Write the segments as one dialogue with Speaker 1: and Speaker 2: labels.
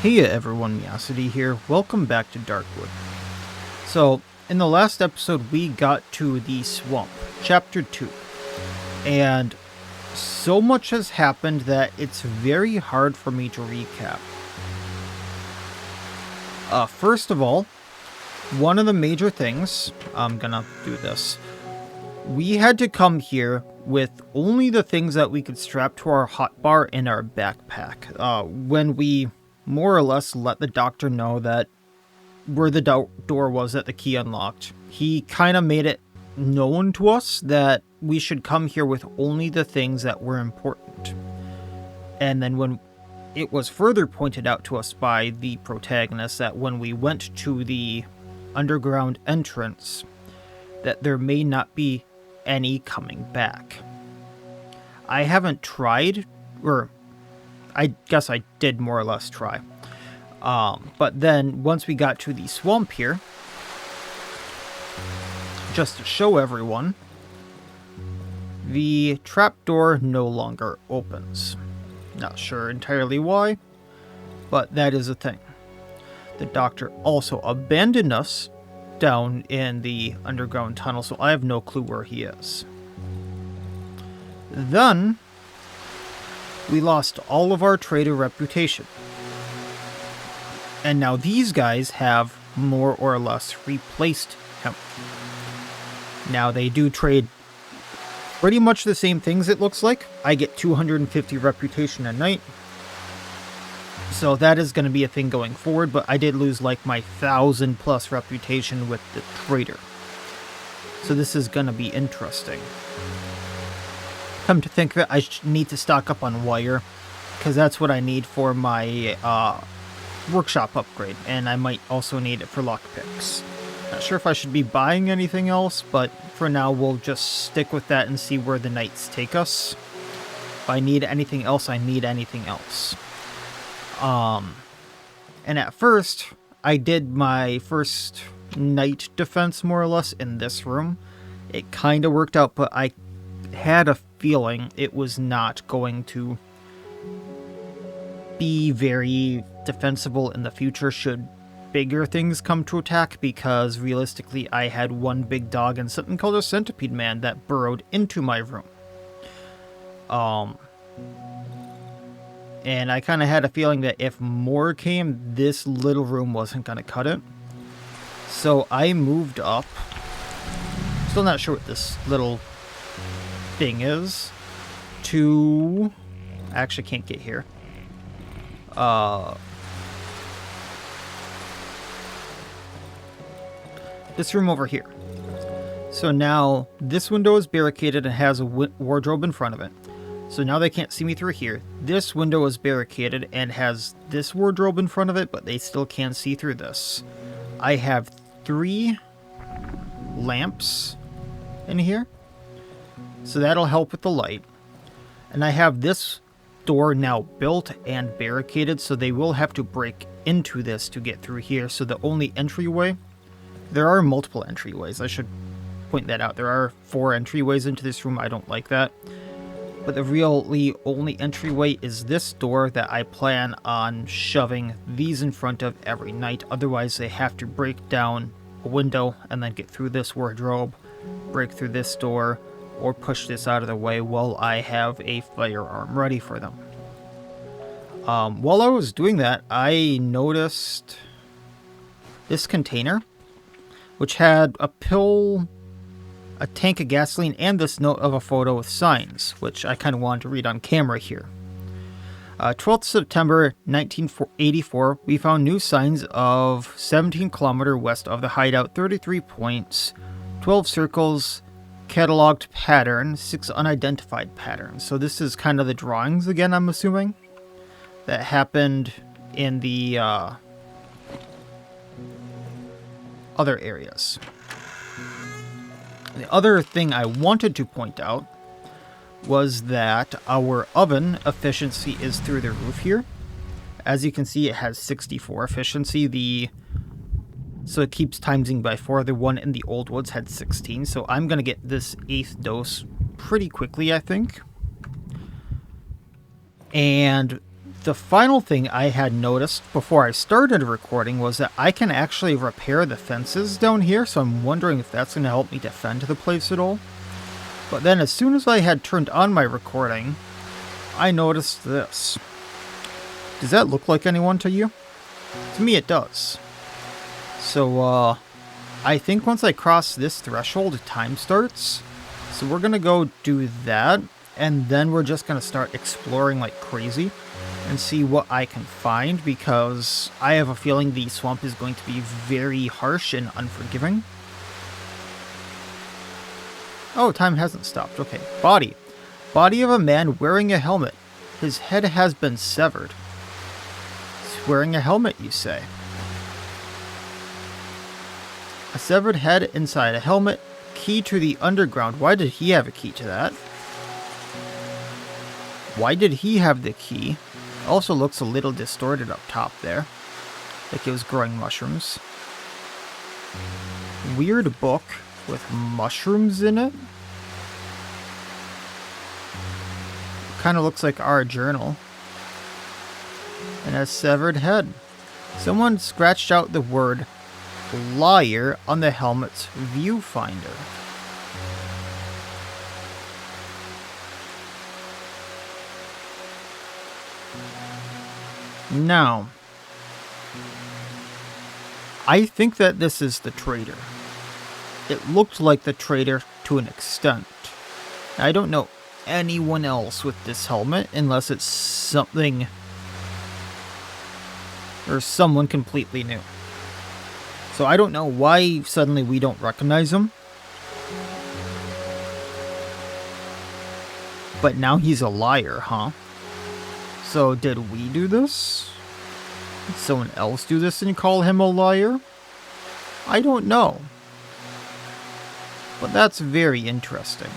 Speaker 1: Hey everyone, Miacidae here. Welcome back to Darkwood. So, in the last episode we got to the swamp, chapter 2. And so much has happened that it's very hard for me to recap. First of all, one of the major things, I'm gonna do this. We had to come here with only the things that we could strap to our hotbar in our backpack. When we more or less let the doctor know that where the door was that the key unlocked, he kind of made it known to us that we should come here with only the things that were important. And then when it was further pointed out to us by the protagonist that when we went to the underground entrance, that there may not be any coming back. I haven't tried, or I guess I did more or less try. But then once we got to the swamp here, just to show everyone, the trapdoor no longer opens. Not sure entirely why, but that is a thing. The doctor also abandoned us down in the underground tunnel, so I have no clue where he is. Then we lost all of our trader reputation. And now these guys have more or less replaced him. Now they do trade pretty much the same things, it looks like. I get 250 reputation a night. So that is going to be a thing going forward, but I did lose like my 1,000 plus reputation with the trader. So this is going to be interesting. Come to think of it, I need to stock up on wire, because that's what I need for my workshop upgrade, and I might also need it for lockpicks. Not sure if I should be buying anything else, but for now we'll just stick with that and see where the nights take us. If I need anything else, I need anything else. And at first, I did my first night defense more or less in this room. It kind of worked out, but I had a feeling it was not going to be very defensible in the future should bigger things come to attack, because realistically I had one big dog and something called a centipede man that burrowed into my room. And I kind of had a feeling that if more came, this little room wasn't going to cut it. So I moved up. Still not sure what this little thing is. To... I actually can't get here. This room over here. So now this window is barricaded and has a wardrobe in front of it. So now they can't see me through here. This window is barricaded and has this wardrobe in front of it, but they still can't see through this. I have 3 lamps in here, so that'll help with the light. And I have this door now built and barricaded, so they will have to break into this to get through here. So the only entryway, there are multiple entryways, I should point that out. There are 4 entryways into this room. I don't like that. But the really only entryway is this door that I plan on shoving these in front of every night. Otherwise, they have to break down a window and then get through this wardrobe, break through this door, or push this out of the way while I have a firearm ready for them. While I was doing that, I noticed this container, which had a pill, a tank of gasoline, and this note of a photo with signs, which I kind of wanted to read on camera here. 12th September 1984, we found new signs of 17 kilometer west of the hideout, 33 points, 12 circles, cataloged pattern, 6 unidentified patterns. So this is kind of the drawings again, I'm assuming, that happened in the other areas. The other thing I wanted to point out was that our oven efficiency is through the roof here. As you can see, it has 64 efficiency. So it keeps timesing by 4. The one in the Old Woods had 16. So I'm going to get this 8th dose pretty quickly, I think. And the final thing I had noticed before I started recording was that I can actually repair the fences down here, so I'm wondering if that's going to help me defend the place at all. But then as soon as I had turned on my recording, I noticed this. Does that look like anyone to you? To me it does. So, I think once I cross this threshold, time starts. So we're going to go do that, and then we're just going to start exploring like crazy and see what I can find, because I have a feeling the swamp is going to be very harsh and unforgiving. Oh, time hasn't stopped. Okay. Body. Body of a man wearing a helmet. His head has been severed. He's wearing a helmet, you say? A severed head inside a helmet. Key to the underground. Why did he have a key to that? Why did he have the key? Also looks a little distorted up top there. Like it was growing mushrooms. Weird book with mushrooms in it. Kind of looks like our journal. And a severed head. Someone scratched out the word liar on the helmet's viewfinder. Now, I think that this is the traitor. It looked like the traitor to an extent. I don't know anyone else with this helmet unless it's something or someone completely new. So I don't know why suddenly we don't recognize him. But now he's a liar, huh? So did we do this? Did someone else do this and call him a liar? I don't know. But that's very interesting.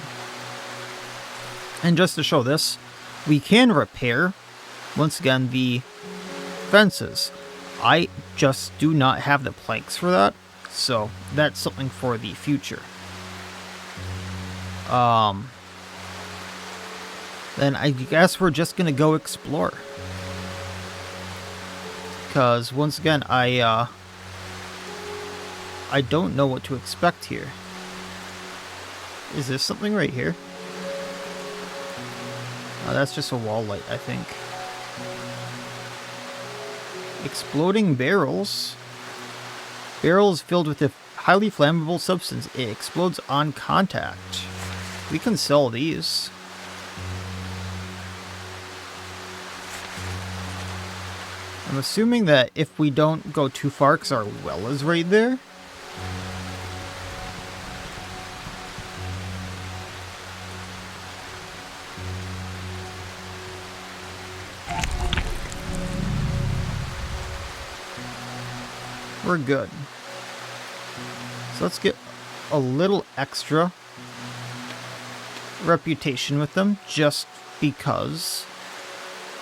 Speaker 1: And just to show this, we can repair, once again, the fences. I just do not have the planks for that, so that's something for the future. Then I guess we're just gonna go explore. Because once again, I don't know what to expect here. Is this something right here? Oh, that's just a wall light, I think. Exploding barrels. Barrels filled with a highly flammable substance. It explodes on contact. We can sell these. I'm assuming that if we don't go too far, because our well is right there. We're good. So let's get a little extra reputation with them, just because.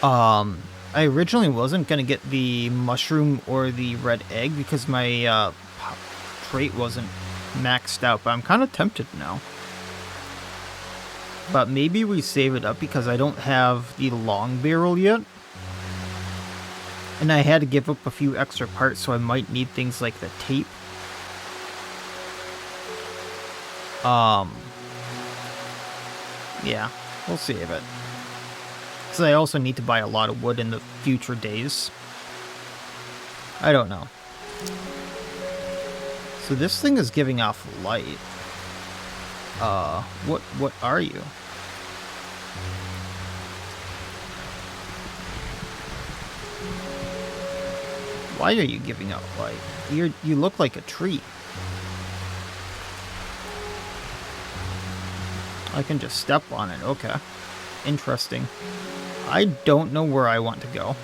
Speaker 1: I originally wasn't going to get the mushroom or the red egg because my trait wasn't maxed out, but I'm kind of tempted now. But maybe we save it up because I don't have the long barrel yet. And I had to give up a few extra parts, so I might need things like the tape. Yeah, we'll save it. Because I also need to buy a lot of wood in the future days. I don't know. So this thing is giving off light. What are you? Why are you giving out light? You look like a tree. I can just step on it. Okay. Interesting. I don't know where I want to go.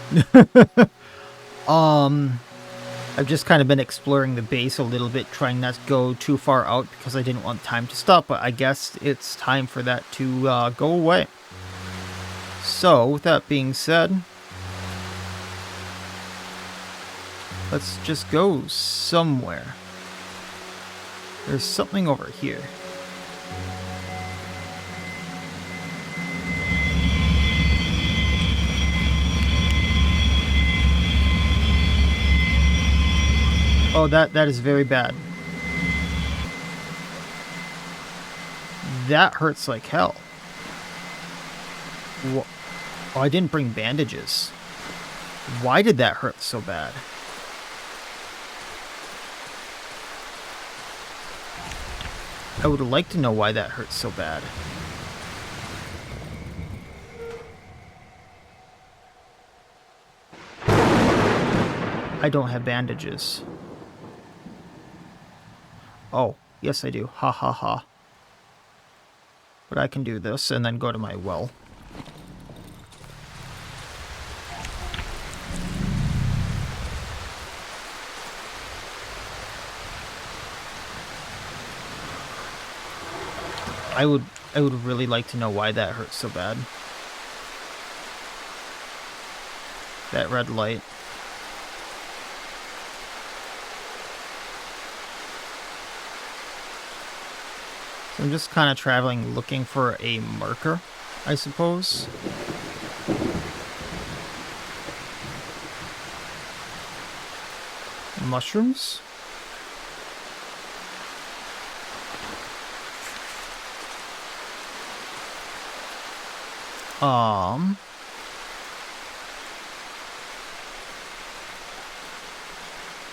Speaker 1: I've just kind of been exploring the base a little bit, trying not to go too far out because I didn't want time to stop, but I guess it's time for that to go away. So, with that being said, let's just go somewhere. There's something over here. Oh, that is very bad. That hurts like hell. Oh, I didn't bring bandages. Why did that hurt so bad? I would like to know why that hurts so bad. I don't have bandages. Oh, yes I do. Ha ha ha. But I can do this and then go to my well. I would really like to know why that hurts so bad. That red light. So I'm just kind of traveling looking for a marker, I suppose. Mushrooms? I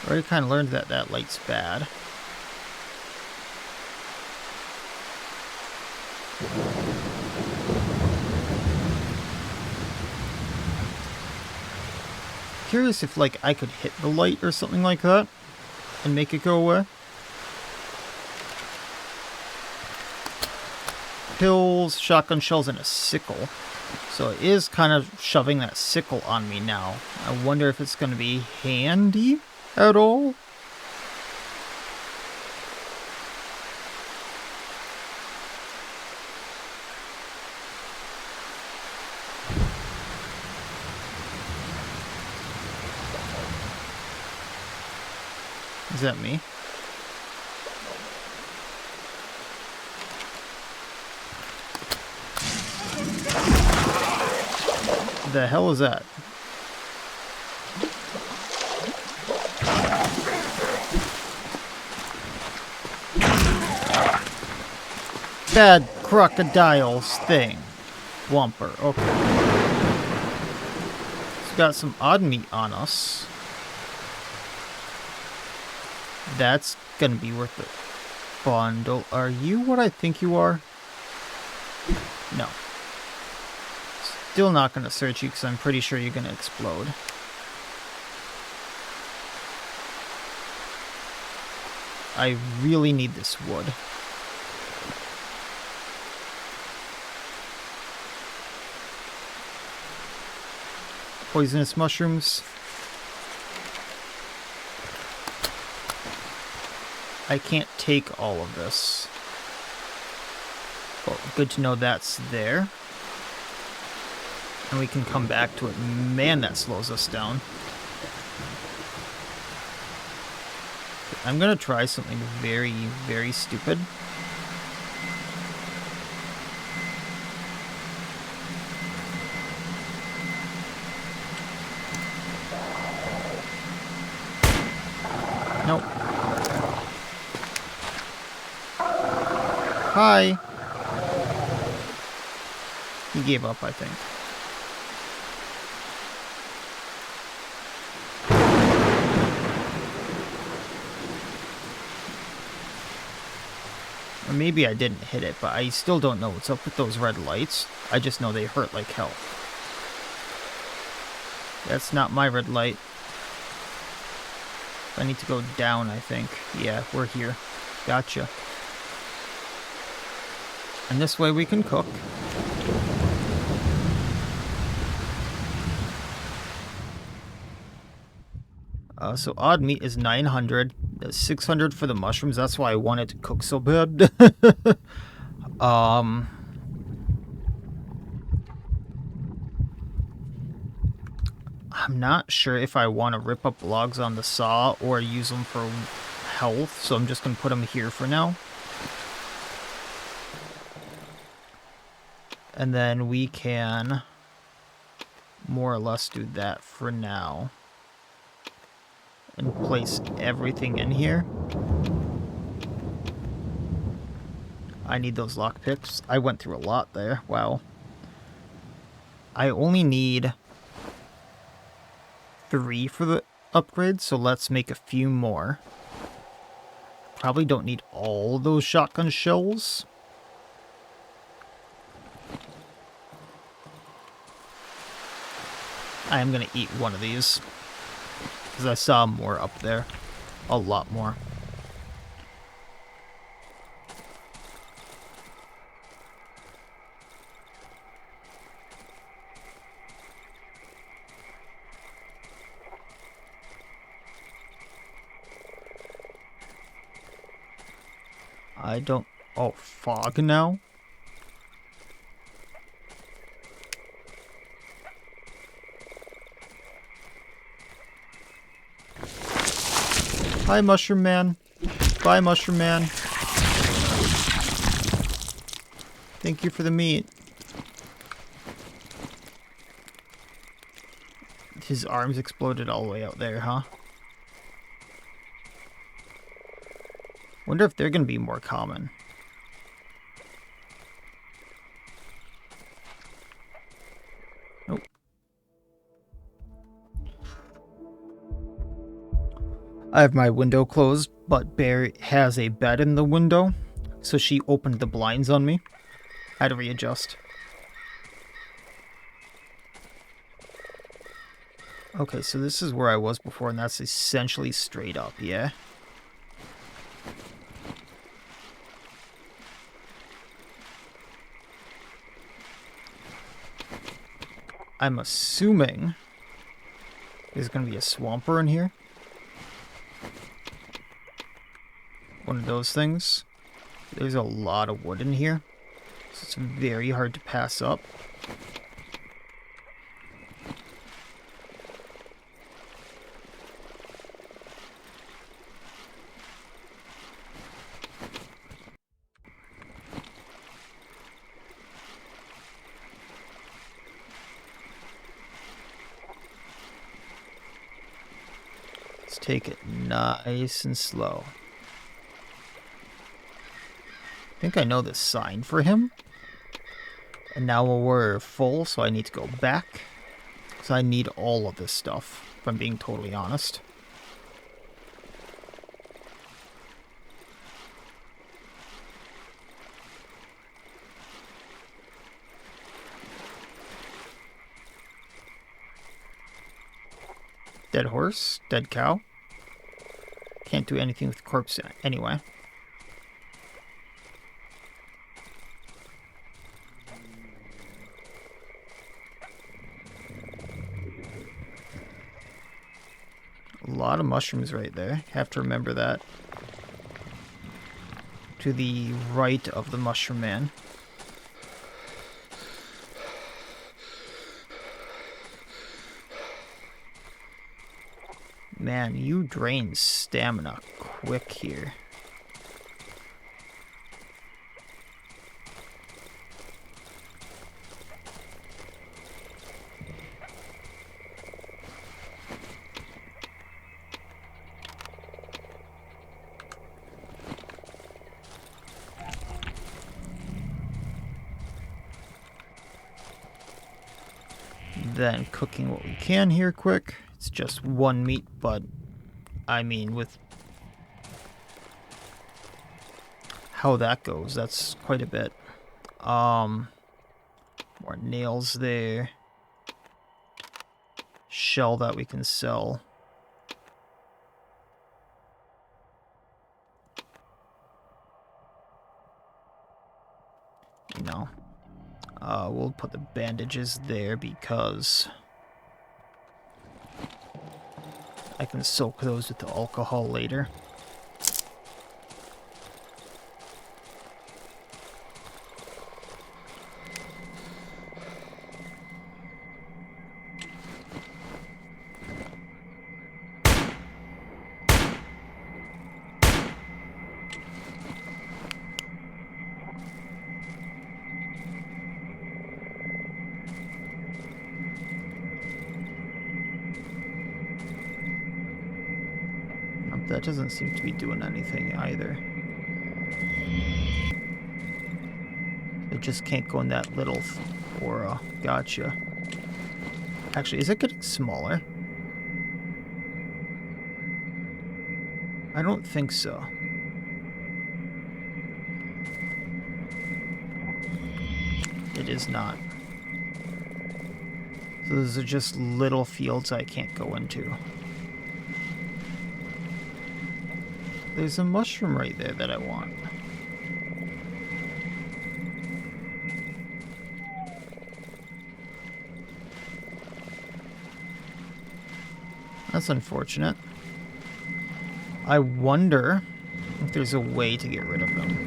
Speaker 1: already kind of learned that that light's bad. Curious if, like, I could hit the light or something like that and make it go away. Pills, shotgun shells, and a sickle. So it is kind of shoving that sickle on me now. I wonder if it's going to be handy at all. Is that me? The hell is that? Bad crocodiles thing. Whomper. Okay. It's got some odd meat on us. That's gonna be worth it. Bundle. Are you what I think you are? No. Still not gonna search you because I'm pretty sure you're gonna explode. I really need this wood. Poisonous mushrooms. I can't take all of this. Well, good to know that's there. And we can come back to it. Man, that slows us down. I'm gonna try something very, very stupid. Nope. Hi. He gave up, I think. Or maybe I didn't hit it, but I still don't know what's up with those red lights. I just know they hurt like hell. That's not my red light. I need to go down, I think. Yeah, we're here. Gotcha. And this way we can cook. So odd meat is 900. 600 for the mushrooms. That's why I wanted to cook so bad. I'm not sure if I want to rip up logs on the saw or use them for health, so I'm just going to put them here for now. And then we can more or less do that for now. and place everything in here. I need those lockpicks. I went through a lot there. Wow. I only need 3 for the upgrade, so let's make a few more. Probably don't need all those shotgun shells. I am going to eat one of these, because I saw more up there. A lot more. I don't... Oh, fog now? Hi, Mushroom Man. Bye, Mushroom Man. Thank you for the meat. His arms exploded all the way out there, huh? Wonder if they're going to be more common. Nope. I have my window closed, but Bear has a bed in the window, so she opened the blinds on me. I had to readjust. Okay, so this is where I was before, and that's essentially straight up, yeah? I'm assuming there's going to be a swamper in here. One of those things. There's a lot of wood in here, so it's very hard to pass up. Let's take it nice and slow. I think I know the sign for him. And now we're full, so I need to go back. Because I need all of this stuff, if I'm being totally honest. Dead horse, dead cow. Can't do anything with corpse anyway. A lot of mushrooms right there. Have to remember that. To the right of the mushroom man. Man, you drain stamina quick here. Then cooking what we can here quick. It's just one meat, but I mean, with how that goes, that's quite a bit. More nails there. Shell that we can sell. You know, we'll put the bandages there because I can soak those with the alcohol later. That doesn't seem to be doing anything either. It just can't go in that little aura. Gotcha. Actually, is it getting smaller? I don't think so. It is not. So those are just little fields I can't go into. There's a mushroom right there that I want. That's unfortunate. I wonder if there's a way to get rid of them.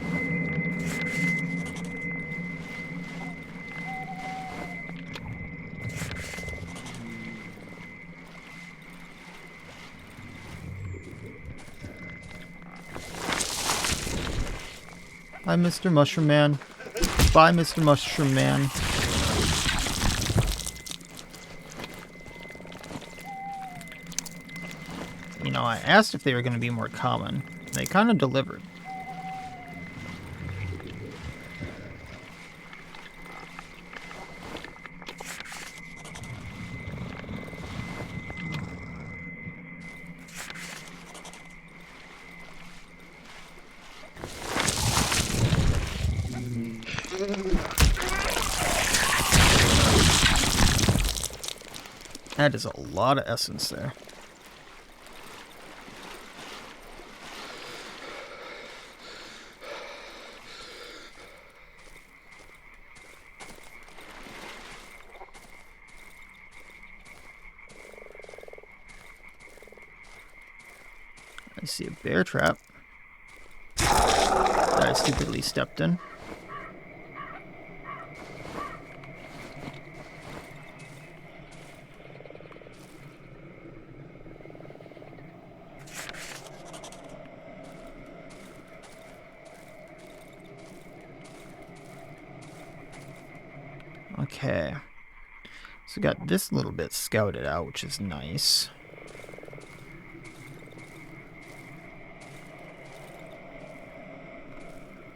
Speaker 1: Bye, Mr. Mushroom Man. Bye, Mr. Mushroom Man. You know, I asked if they were going to be more common. They kind of delivered. That is a lot of essence there. I see a bear trap that I stupidly stepped in. Okay, so got this little bit scouted out, which is nice.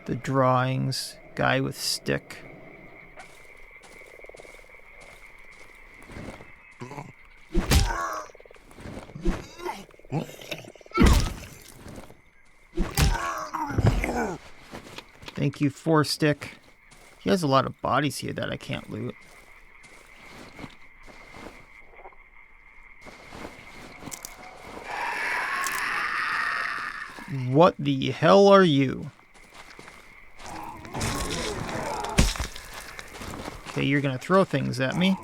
Speaker 1: The drawings, guy with stick. Thank you, 4-stick. He has a lot of bodies here that I can't loot. What the hell are you? Okay, you're gonna throw things at me.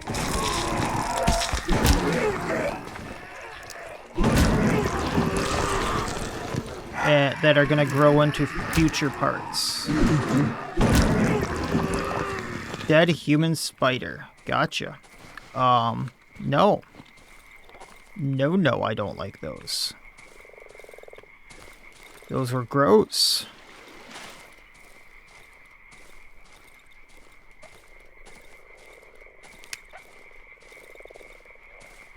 Speaker 1: That are gonna grow into future parts. Dead human spider. Gotcha. No. No, I don't like those. Those were gross.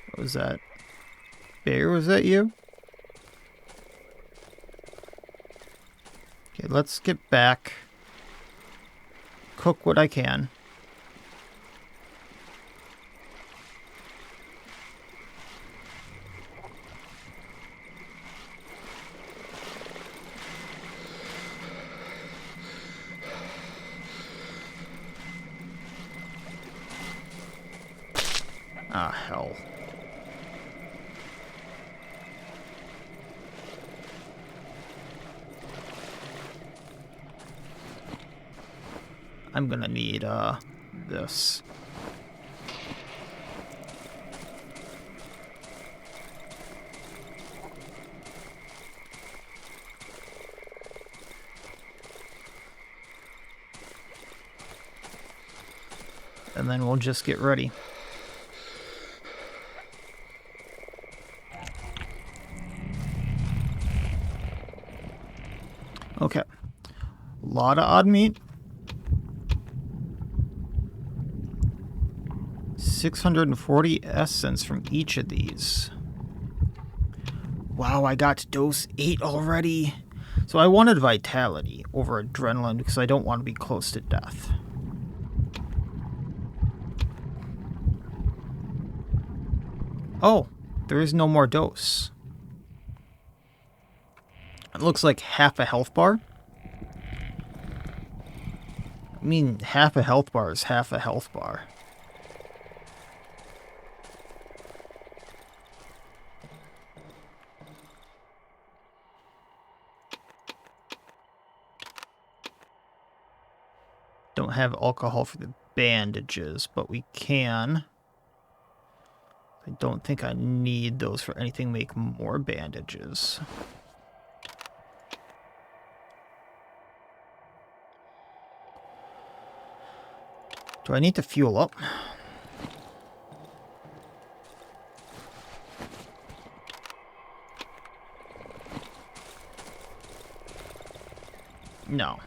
Speaker 1: What was that? Bear, was that you? Okay, let's get back. Cook what I can. Ah, hell. I'm gonna need, this. And then we'll just get ready. Okay. A lot of odd meat. 640 essence from each of these. Wow, I got to dose 8 already. So I wanted vitality over adrenaline because I don't want to be close to death. Oh, there is no more dose. It looks like half a health bar. I mean, half a health bar is half a health bar. Don't have alcohol for the bandages, but we can. I don't think I need those for anything. Make more bandages. Do I need to fuel up? No.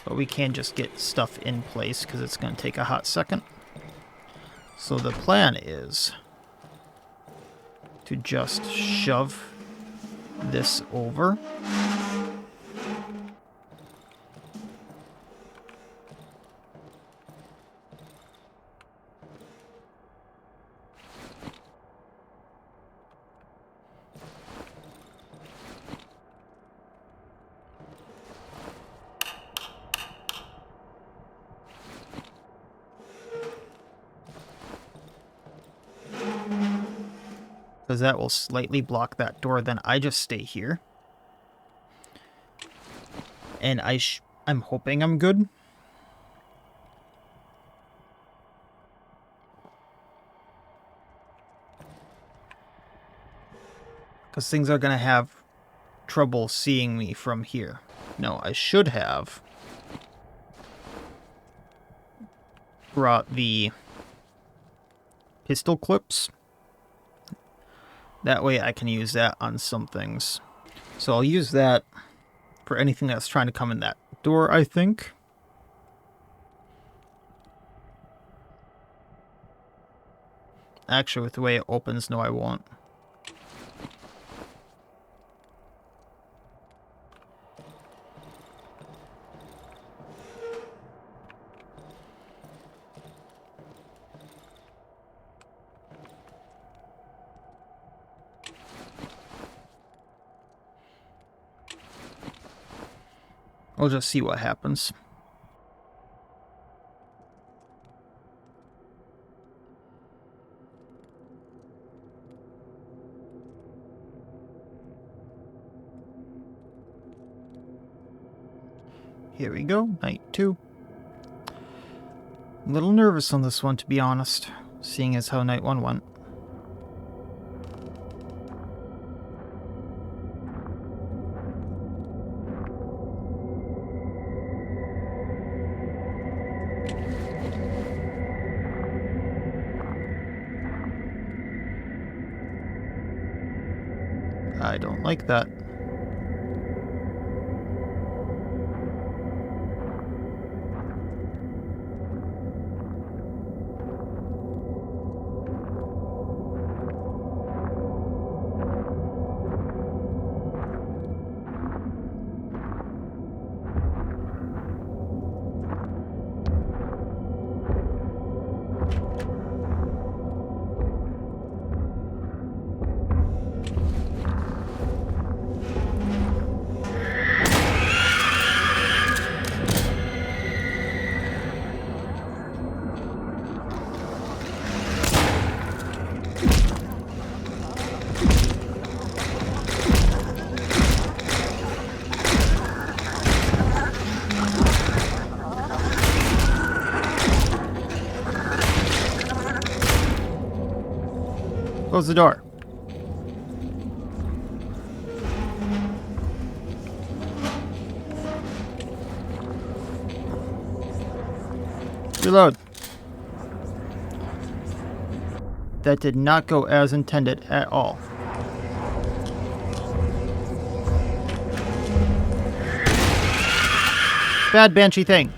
Speaker 1: But we can just get stuff in place because it's going to take a hot second. So the plan is to just shove this over. Because that will slightly block that door. Then I just stay here. And I'm hoping I'm good. Because things are going to have trouble seeing me from here. No, I should have brought the pistol clips. That way I can use that on some things. So I'll use that for anything that's trying to come in that door, I think. Actually, with the way it opens, no, I won't. We'll just see what happens. Here we go, night 2. A little nervous on this one, to be honest, seeing as how night 1 went. I don't like that. Close the door. Reload. That did not go as intended at all. Bad banshee thing.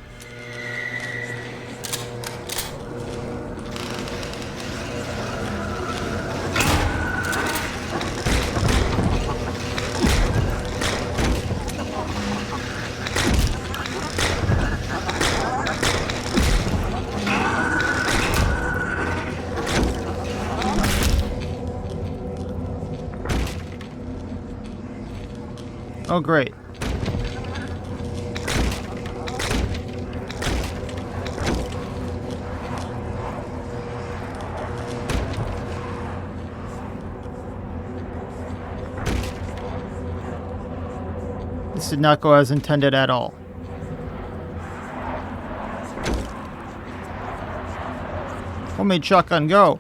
Speaker 1: Oh, great. This did not go as intended at all. Homemade shotgun, go!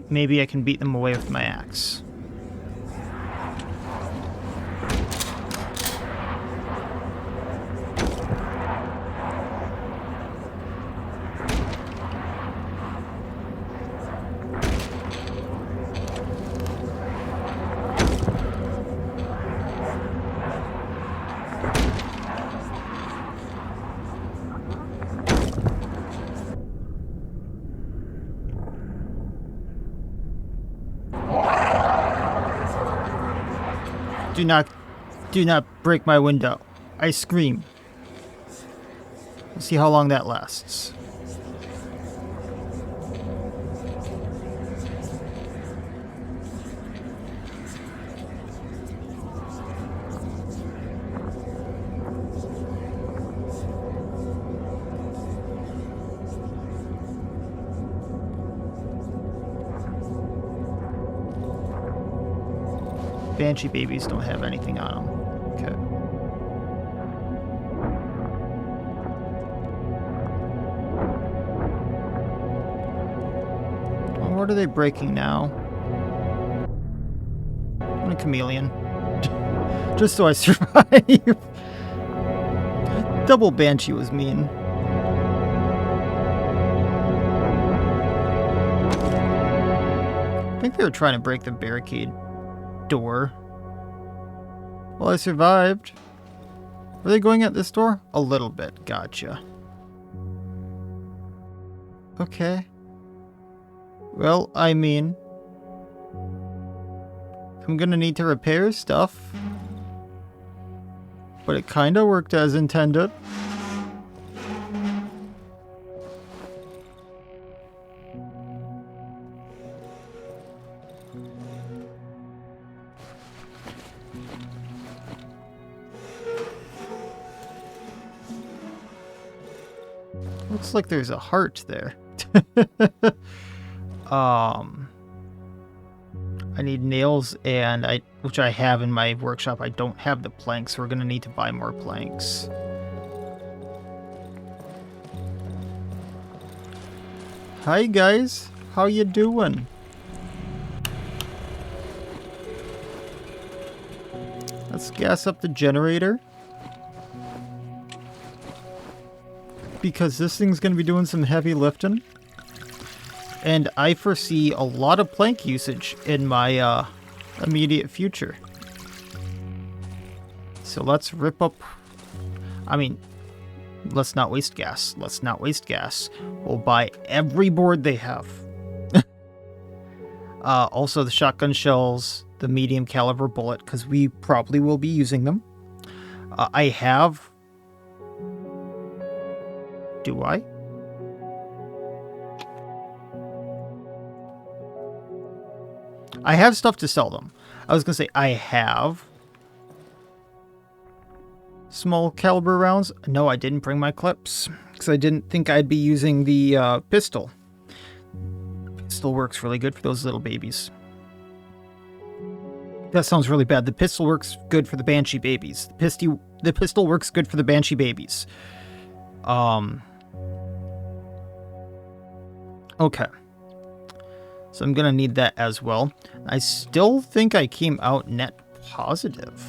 Speaker 1: Maybe I can beat them away with my axe. Do not break my window. I scream. We'll see how long that lasts. Banshee babies don't have anything on them. Okay. Oh, what are they breaking now? I'm a chameleon. Just so I survive. Double Banshee was mean. I think they were trying to break the barricade door. Well, I survived. Were they going at this door? A little bit. Gotcha. Okay. Well, I mean, I'm gonna need to repair stuff. But it kinda worked as intended. Looks like there's a heart there. I need nails, and which I have in my workshop. I don't have the planks, so we're gonna need to buy more planks. Hi guys, how you doing? Let's gas up the generator. Because this thing's going to be doing some heavy lifting. And I foresee a lot of plank usage in my immediate future. So let's rip up... I mean, let's not waste gas. Let's not waste gas. We'll buy every board they have. Also the shotgun shells, the medium caliber bullet, because we probably will be using them. I have... Do I? I have stuff to sell them. I was going to say I have small caliber rounds. No, I didn't bring my clips because I didn't think I'd be using the pistol. Pistol works really good for those little babies. That sounds really bad. The pistol works good for the Banshee babies. The pistol works good for the Banshee babies. Okay. So I'm going to need that as well. I still think I came out net positive.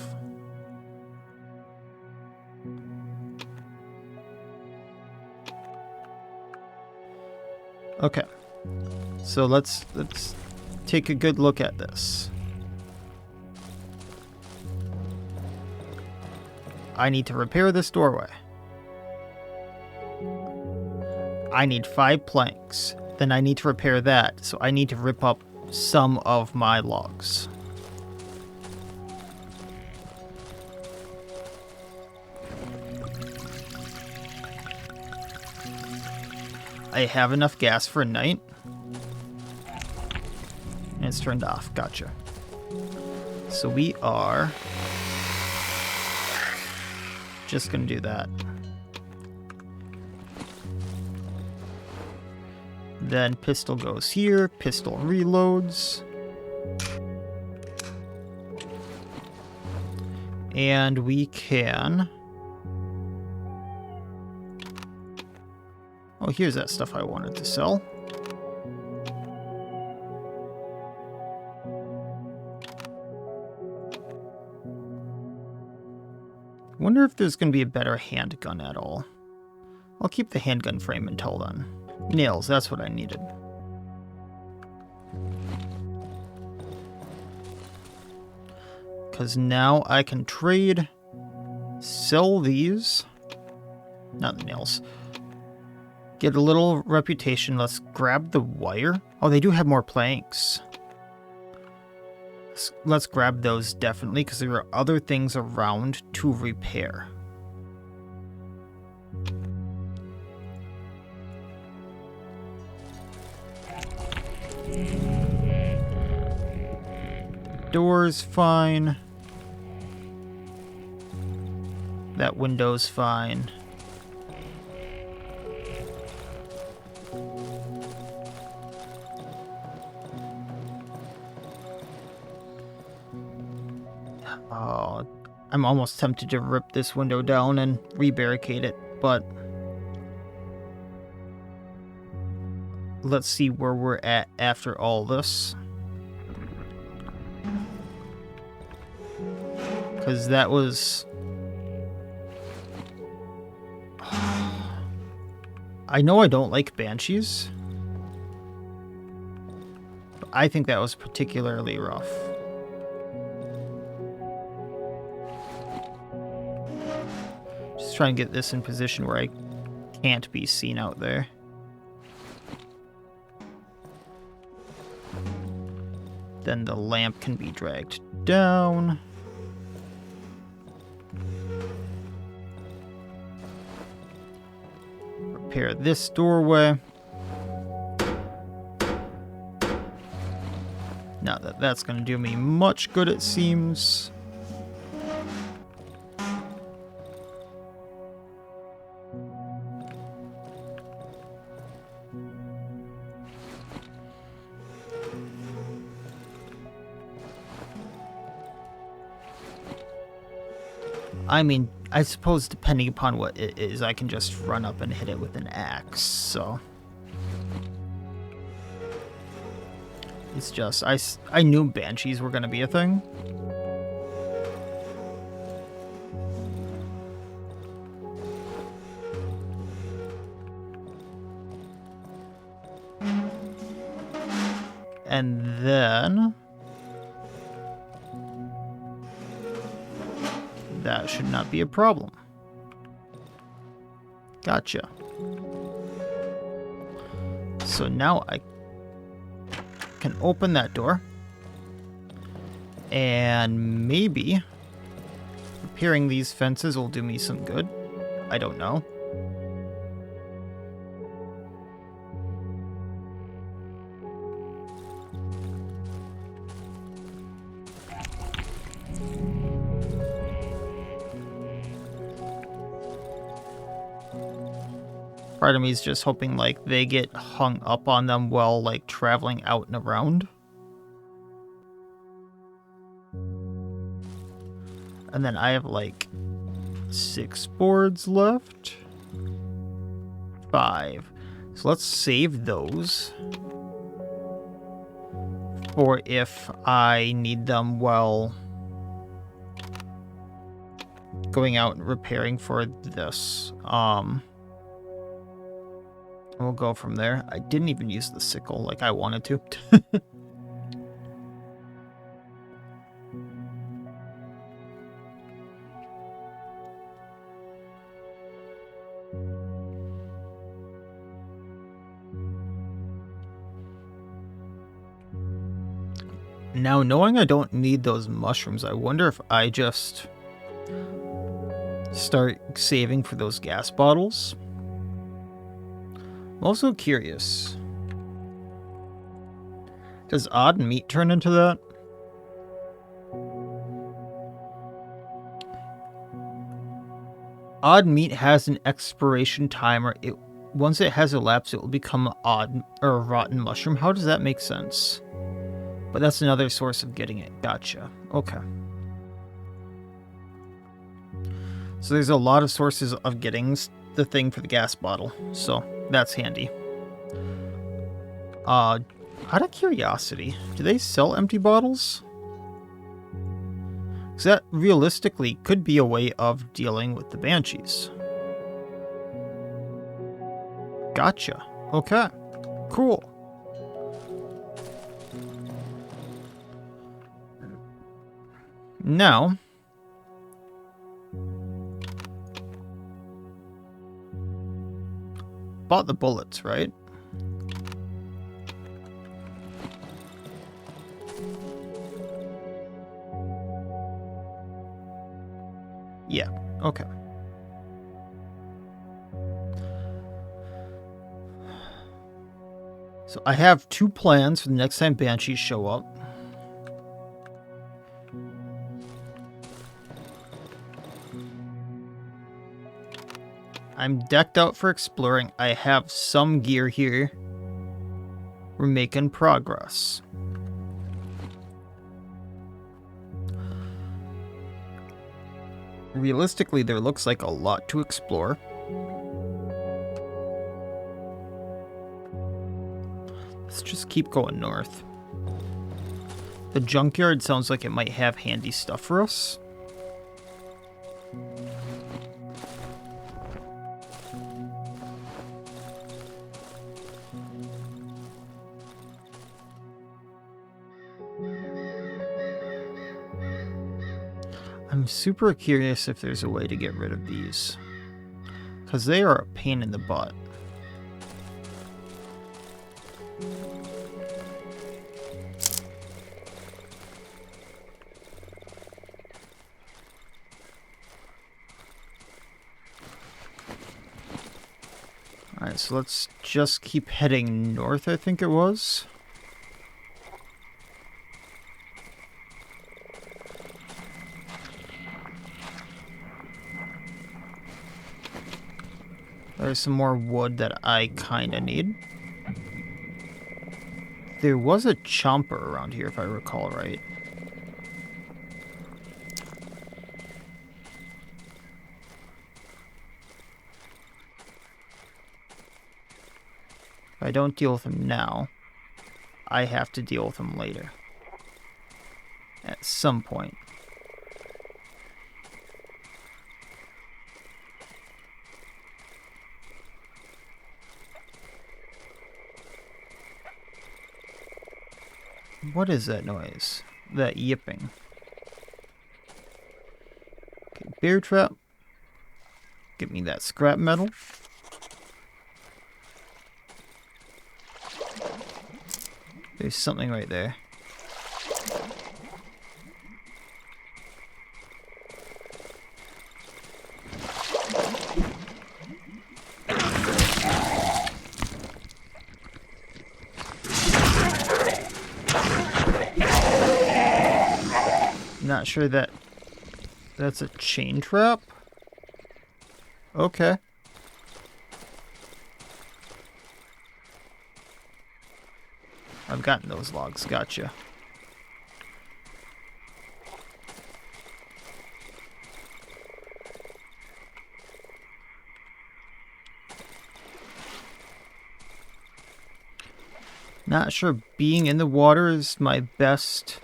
Speaker 1: Okay. So let's take a good look at this. I need to repair this doorway. I need 5 planks. Then I need to repair that, so I need to rip up some of my logs. I have enough gas for a night. And it's turned off. Gotcha. So we are just going to do that. Then pistol goes here. Pistol reloads. And we can... Oh, here's that stuff I wanted to sell. Wonder if there's going to be a better handgun at all. I'll keep the handgun frame until then. Nails, that's what I needed. Because now I can trade, sell these, not the nails, get a little reputation. Let's grab the wire. Oh, they do have more planks. Let's grab those definitely, because there are other things around to repair. Door's fine. That window's fine. Oh, I'm almost tempted to rip this window down and re-barricade it, but let's see where we're at after all this. Because that was... I know I don't like banshees, but I think that was particularly rough. Just trying to get this in position where I can't be seen out there. Then the lamp can be dragged down. Repair this doorway. Not that that's going to do me much good, it seems. I mean, I suppose depending upon what it is, I can just run up and hit it with an axe, so... It's just, I knew banshees were going to be a thing. And then... that should not be a problem. Gotcha. So now I can open that door. And maybe repairing these fences will do me some good. I don't know. Part of me is just hoping, like, they get hung up on them while, like, traveling out and around. And then I have, like, 6 boards left. 5. So let's save those for if I need them while going out and repairing for this. We'll go from there. I didn't even use the sickle like I wanted to. Now, knowing I don't need those mushrooms, I wonder if I just start saving for those gas bottles. I'm also curious. Does odd meat turn into that? Odd meat has an expiration timer. Once it has elapsed, it will become odd or a rotten mushroom. How does that make sense? But that's another source of getting it. Gotcha. Okay. So there's a lot of sources of getting the thing for the gas bottle. So that's handy. Out of curiosity, do they sell empty bottles? Because that realistically could be a way of dealing with the banshees. Gotcha. Okay. Cool. Now, bought the bullets, right? Yeah, okay. So I have 2 plans for the next time banshees show up. I'm decked out for exploring. I have some gear here. We're making progress. Realistically, there looks like a lot to explore. Let's just keep going north. The junkyard sounds like it might have handy stuff for us. I'm super curious if there's a way to get rid of these, because they are a pain in the butt. Alright, so let's just keep heading north, I think it was. There's some more wood that I kinda need. There was a chomper around here, if I recall right. If I don't deal with him now, I have to deal with him later. At some point. What is that noise? That yipping. Okay, bear trap. Give me that scrap metal. There's something right there. Not sure that's a chain trap. Okay. I've gotten those logs, gotcha. Not sure being in the water is my best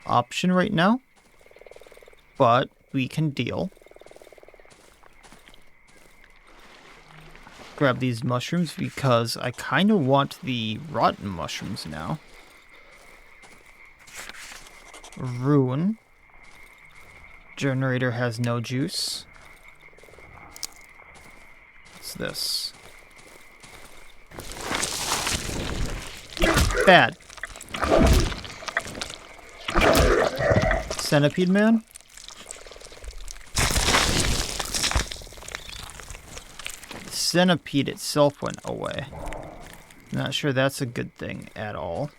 Speaker 1: option right now, but we can deal. Grab these mushrooms because I kind of want the rotten mushrooms now. Ruin. Generator has no juice. What's this? Bad. Centipede man? centipede itself went away. Not sure that's a good thing at all.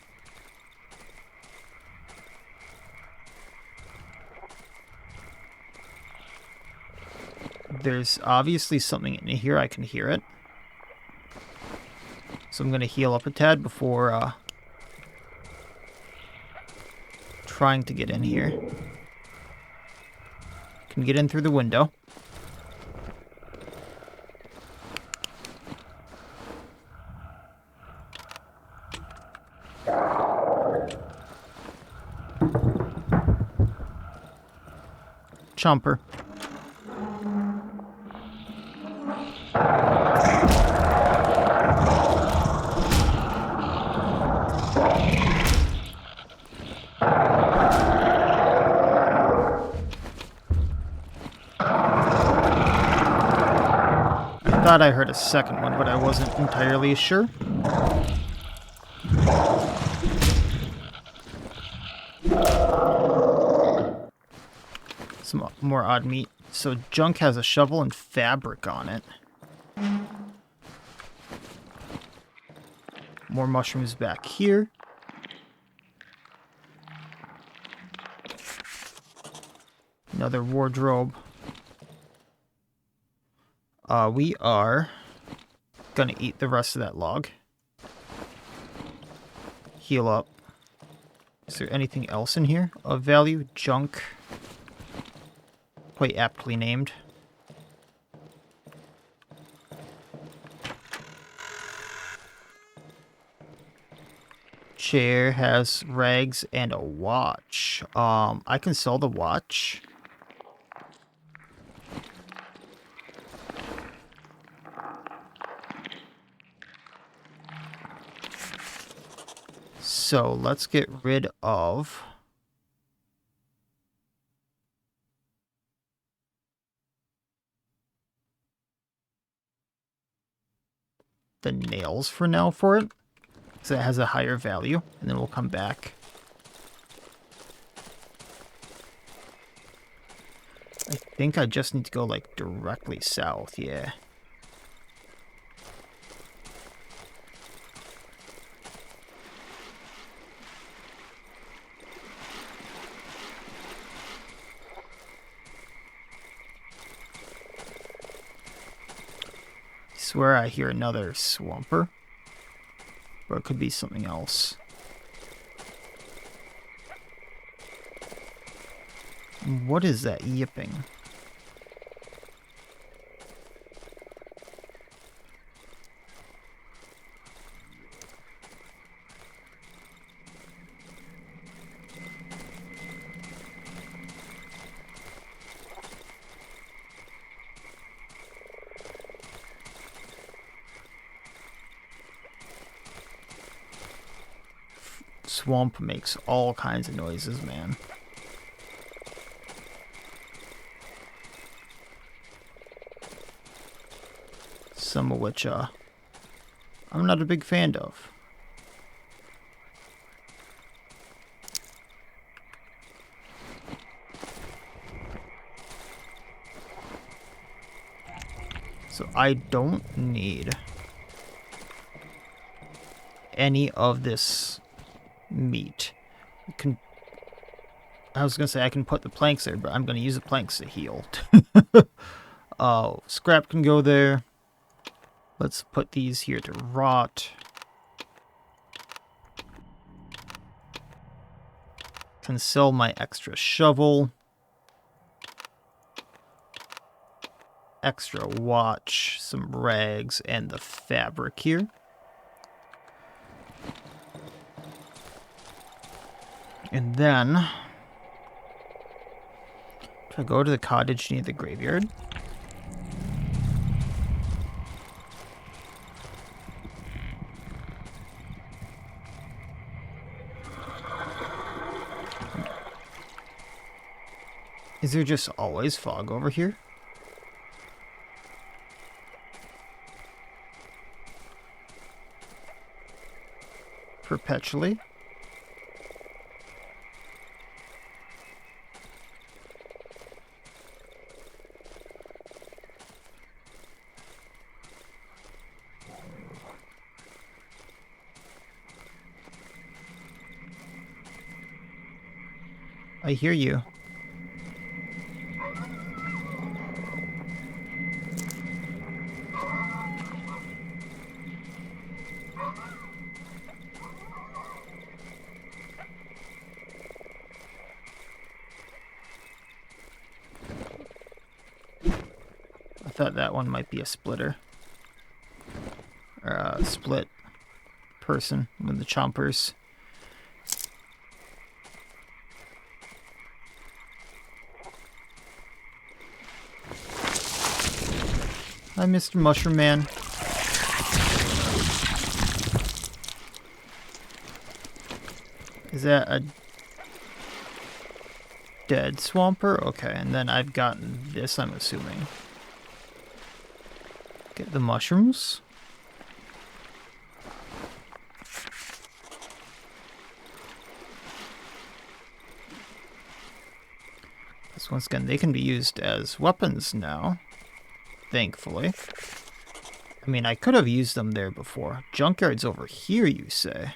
Speaker 1: There's obviously something in here. I can hear it. So I'm going to heal up a tad before trying to get in here. Can get in through the window. Chomper. I thought I heard a second one, but I wasn't entirely sure. Some more odd meat. So Junk has a shovel and fabric on it. More mushrooms back here. Another wardrobe. We are gonna eat the rest of that log. Heal up. Is there anything else in here of value? Junk. Quite aptly named. Chair has rags and a watch. I can sell the watch. So let's get rid of the nails for now for it, because it has a higher value, and then we'll come back. I think I just need to go like directly south, yeah. I swear I hear another swamper, but it could be something else. What is that yipping? Swamp makes all kinds of noises, man. Some of which I'm not a big fan of. So I don't need any of this meat. I was gonna say I can put the planks there, but I'm gonna use the planks to heal. Oh, scrap can go there. Let's put these here to rot. Can sell my extra shovel. Extra watch, some rags, and the fabric here. And then, do I go to the cottage near the graveyard? Is there just always fog over here? Perpetually? I hear you. I thought that one might be a splitter. Or a split person with the chompers. Hi, Mr. Mushroom Man. Is that a dead swamper? Okay, and then I've gotten this, I'm assuming. Get the mushrooms. This once again, they can be used as weapons now. Thankfully. I mean, I could have used them there before. Junkyard's over here, you say?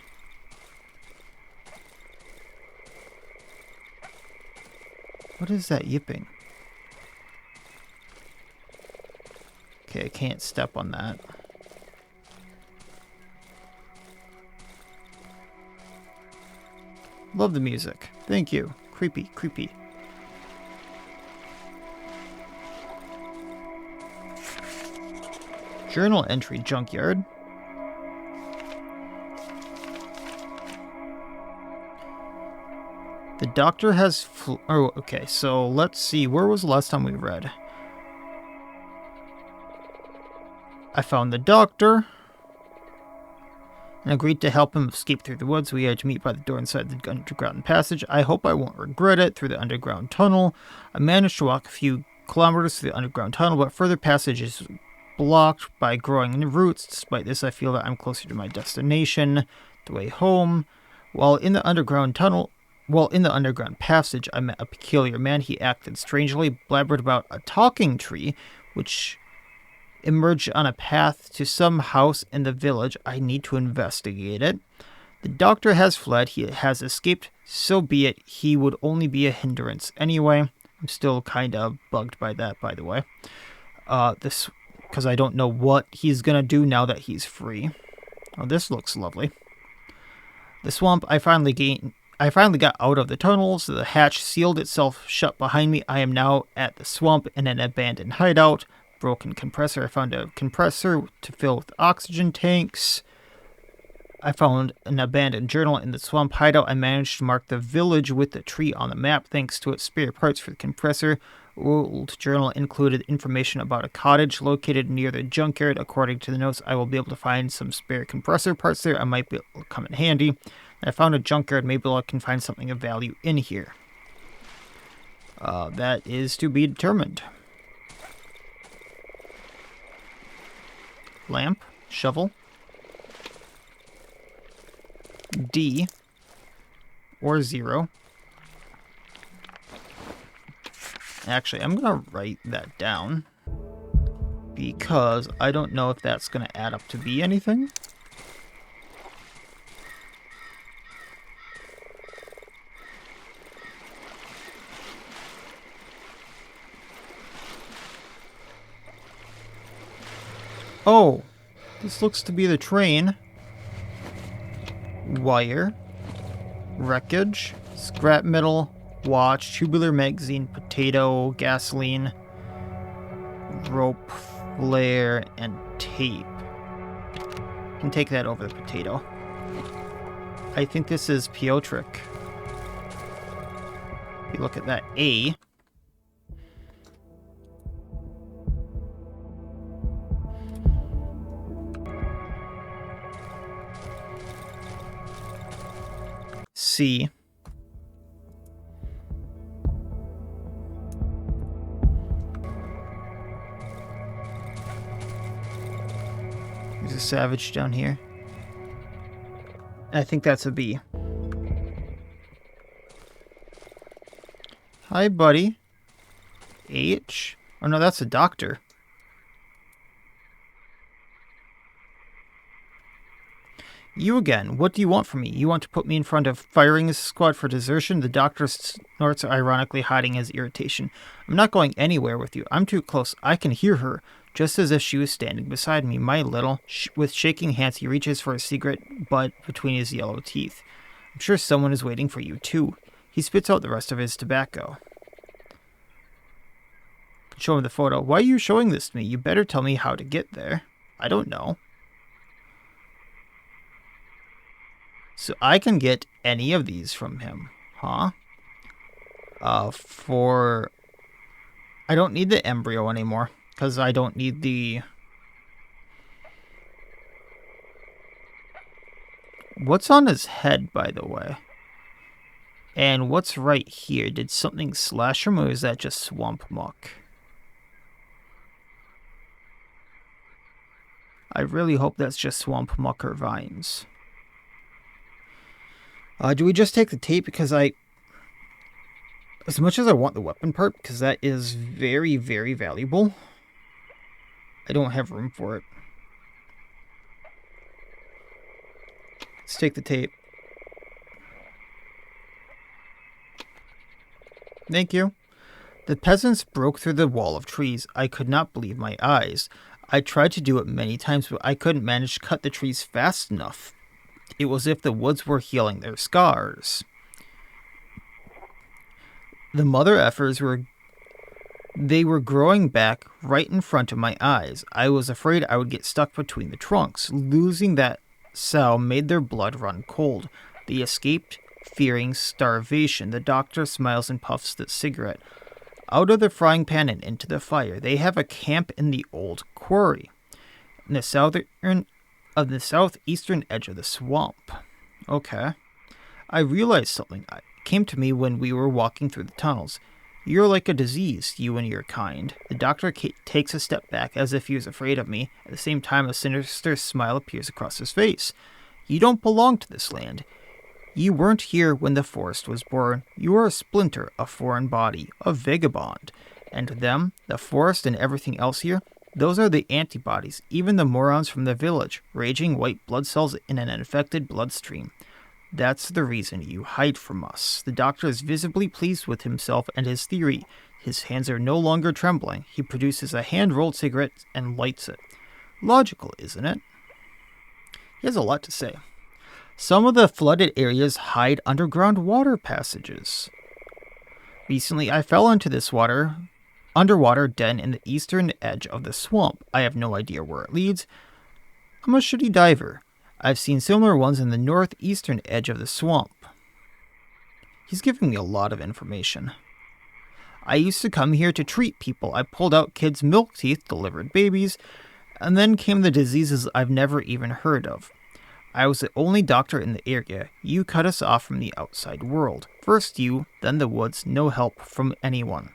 Speaker 1: What is that yipping? Okay, I can't step on that. Love the music. Thank you. Creepy, creepy. Journal entry, Junkyard. The doctor has oh, okay, so let's see. Where was the last time we read? I found the doctor and agreed to help him escape through the woods. We had to meet by the door inside the underground passage. I hope I won't regret it. Through the underground tunnel. I managed to walk a few kilometers through the underground tunnel, but further passage is blocked by growing roots. Despite this, I feel that I'm closer to my destination, the way home. While in the underground passage, I met a peculiar man. He acted strangely, blabbered about a talking tree, which emerged on a path to some house in the village. I need to investigate it. The doctor has fled. He has escaped. So be it. He would only be a hindrance. Anyway, I'm still kind of bugged by that, by the way. Because I don't know what he's going to do now that he's free. Oh, this looks lovely. The swamp, I finally got out of the tunnels. The hatch sealed itself shut behind me. I am now at the swamp in an abandoned hideout. Broken compressor. I found a compressor to fill with oxygen tanks. I found an abandoned journal in the swamp hideout. I managed to mark the village with the tree on the map thanks to its spare parts for the compressor. Old journal included information about a cottage located near the junkyard. According to the notes, I will be able to find some spare compressor parts there. I might be able to come in handy. I found a junkyard. Maybe I can find something of value in here. That is to be determined. Lamp, shovel, D, or 0. Actually, I'm going to write that down because I don't know if that's going to add up to be anything. Oh, this looks to be the train. Wire, wreckage, scrap metal, watch, tubular magazine, potato, gasoline, rope, flare, and tape. Can take that over the potato. I think this is Piotric. If you look at that A. C. There's a savage down here. I think that's a B. Hi, buddy. H? Oh, no, that's a doctor. You again. What do you want from me? You want to put me in front of firing squad for desertion? The doctor snorts, ironically hiding his irritation. I'm not going anywhere with you. I'm too close. I can hear her, just as if she was standing beside me. My little... With shaking hands, he reaches for a cigarette butt between his yellow teeth. I'm sure someone is waiting for you, too. He spits out the rest of his tobacco. Show him the photo. Why are you showing this to me? You better tell me how to get there. I don't know. So I can get any of these from him, huh? I don't need the embryo anymore, because I don't need the... What's on his head, by the way? And what's right here? Did something slash him, or is that just swamp muck? I really hope that's just swamp muck or vines. Do we just take the tape? Because as much as I want the weapon part, because that is very, very valuable, I don't have room for it. Let's take the tape. Thank you. The peasants broke through the wall of trees. I could not believe my eyes. I tried to do it many times, but I couldn't manage to cut the trees fast enough. It was as if the woods were healing their scars. The mother effers were growing back right in front of my eyes. I was afraid I would get stuck between the trunks. Losing that sow made their blood run cold. They escaped, fearing starvation. The doctor smiles and puffs the cigarette. Out of the frying pan and into the fire. They have a camp in the old quarry. In the southeastern edge of the swamp. Okay. I realized something. It came to me when we were walking through the tunnels. You're like a disease, you and your kind. The doctor takes a step back as if he was afraid of me. At the same time, a sinister smile appears across his face. You don't belong to this land. You weren't here when the forest was born. You are a splinter, a foreign body, a vagabond. And them, the forest and everything else here, those are the antibodies, even the morons from the village, raging white blood cells in an infected bloodstream. That's the reason you hide from us. The doctor is visibly pleased with himself and his theory. His hands are no longer trembling. He produces a hand-rolled cigarette and lights it. Logical, isn't it? He has a lot to say. Some of the flooded areas hide underground water passages. Recently, I fell into this underwater den in the eastern edge of the swamp. I have no idea where it leads. I'm a shitty diver. I've seen similar ones in the northeastern edge of the swamp. He's giving me a lot of information. I used to come here to treat people. I pulled out kids' milk teeth, delivered babies, and then came the diseases I've never even heard of. I was the only doctor in the area. You cut us off from the outside world. First you, then the woods, no help from anyone.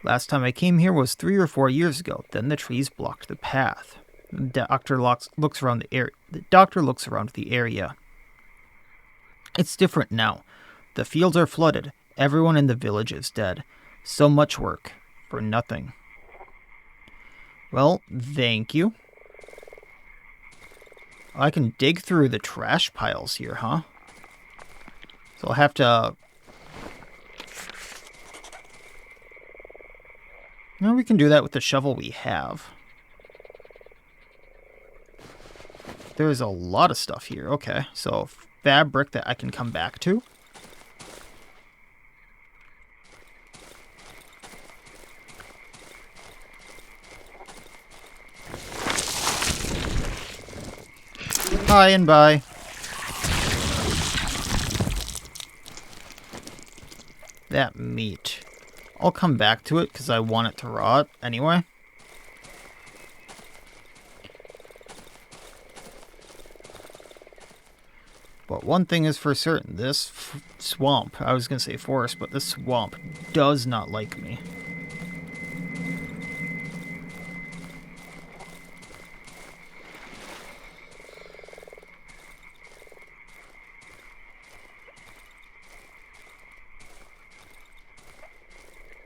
Speaker 1: Last time I came here was 3 or 4 years ago. Then the trees blocked the path. The doctor looks around the area. It's different now. The fields are flooded. Everyone in the village is dead. So much work for nothing. Well, thank you. I can dig through the trash piles here, huh? So I'll have to... No, we can do that with the shovel we have. There's a lot of stuff here. Okay, so fabric that I can come back to. Hi and bye. That meat. I'll come back to it because I want it to rot anyway. But one thing is for certain, this swamp, I was going to say forest, but this swamp does not like me.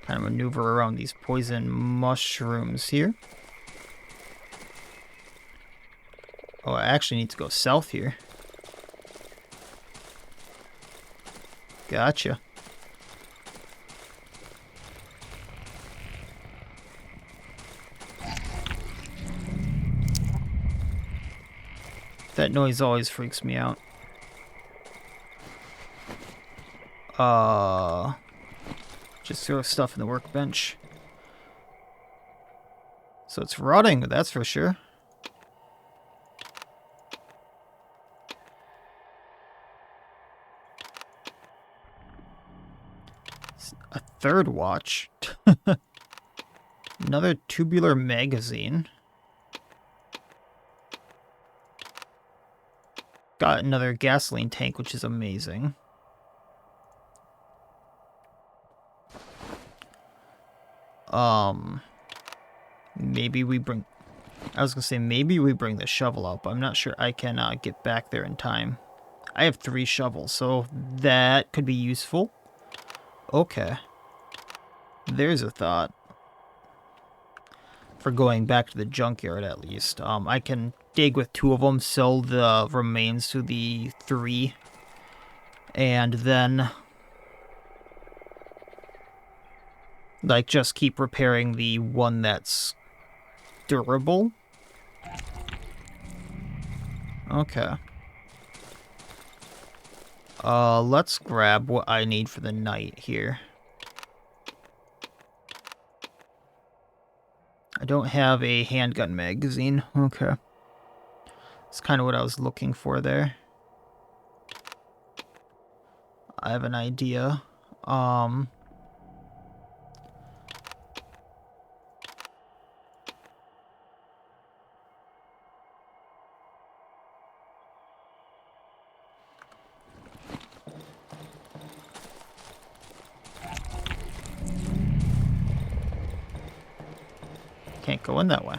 Speaker 1: Kind of maneuver around these poison mushrooms here. Oh, I actually need to go south here. Gotcha. That noise always freaks me out. Just throw stuff in the workbench. So it's rotting, that's for sure. A third watch. Another tubular magazine. Got another gasoline tank, which is amazing. Maybe we bring... I was gonna say, maybe we bring the shovel up. I'm not sure I can get back there in time. I have 3 shovels, so that could be useful. Okay. There's a thought. For going back to the junkyard, at least. I can dig with 2 of them, sell the remains to the 3, and then... like, just keep repairing the one that's durable. Okay. Let's grab what I need for the night here. I don't have a handgun magazine. Okay. That's kind of what I was looking for there. I have an idea. Can't go in that way.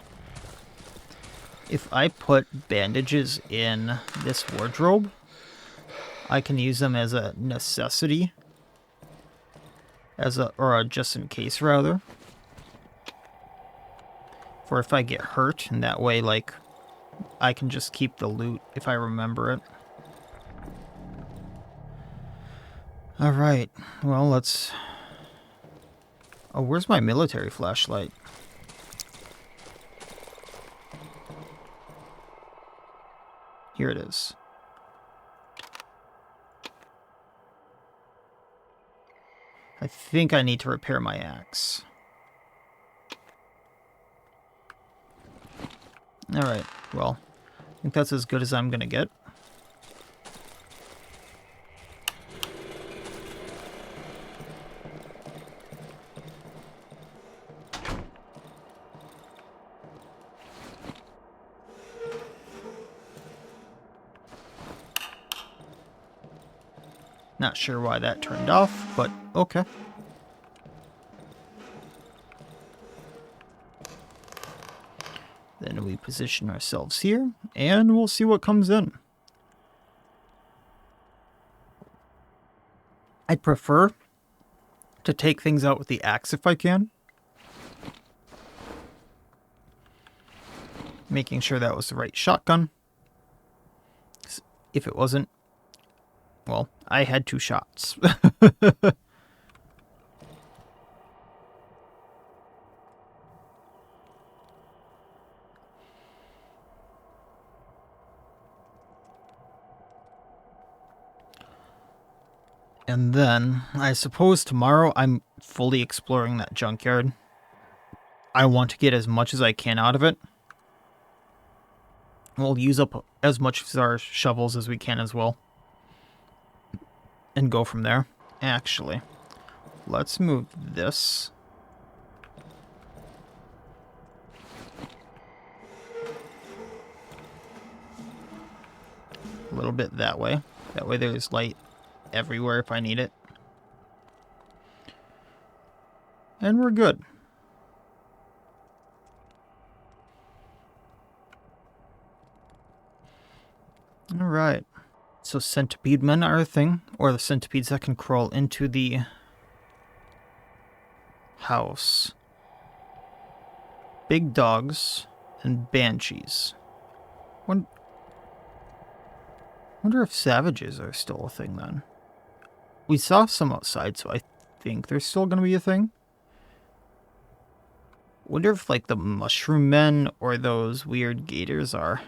Speaker 1: If I put bandages in this wardrobe, I can use them as a necessity. Or a just in case, rather. For if I get hurt, and that way, like, I can just keep the loot if I remember it. Alright, well, let's... Oh, where's my military flashlight? Here it is. I think I need to repair my axe. Alright, well, I think that's as good as I'm gonna get. Not sure why that turned off, but okay. Then we position ourselves here, and we'll see what comes in. I'd prefer to take things out with the axe if I can. Making sure that was the right shotgun. If it wasn't, well, I had 2 shots. And then, I suppose tomorrow I'm fully exploring that junkyard. I want to get as much as I can out of it. We'll use up as much of our shovels as we can as well. And go from there. Actually, let's move this. A little bit that way. That way there's light everywhere if I need it. And we're good. Alright. So centipede men are a thing, or the centipedes that can crawl into the house. Big dogs and banshees. Wonder if savages are still a thing then. We saw some outside, so I think there's still going to be a thing. Wonder if, like, the mushroom men or those weird gators are.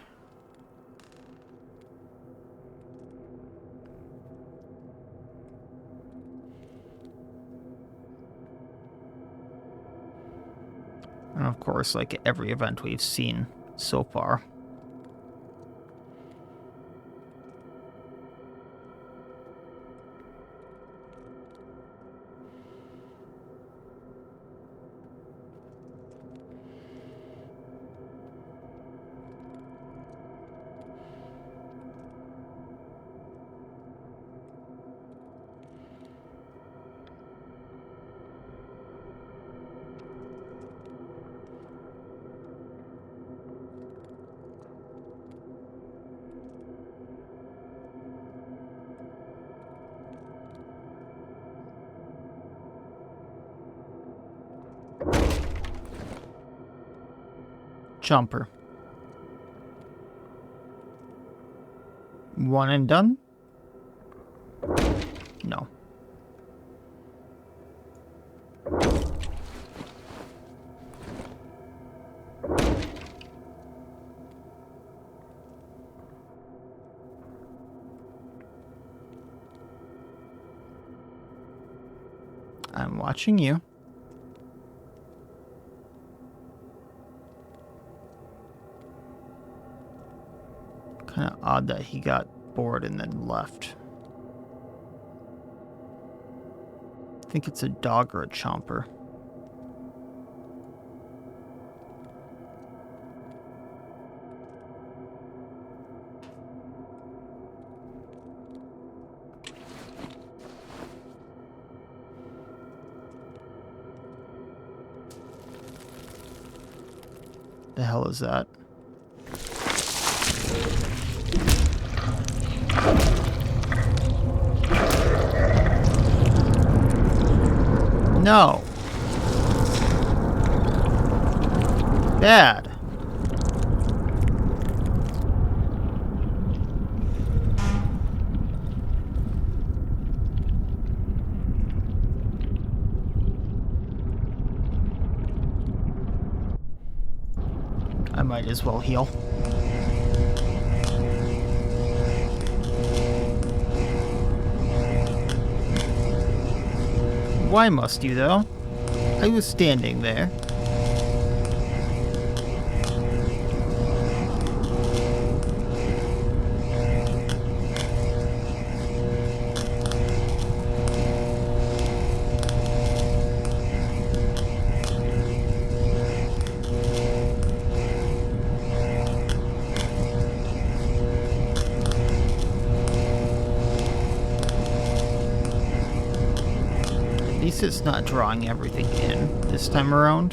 Speaker 1: And of course, like every event we've seen so far. Chomper. One and done? No. I'm watching you. Kind of odd that he got bored and then left. I think it's a dog or a chomper. The hell is that? No. Bad. I might as well heal. Why must you, though? I was standing there. At least it's not drawing everything in this time around.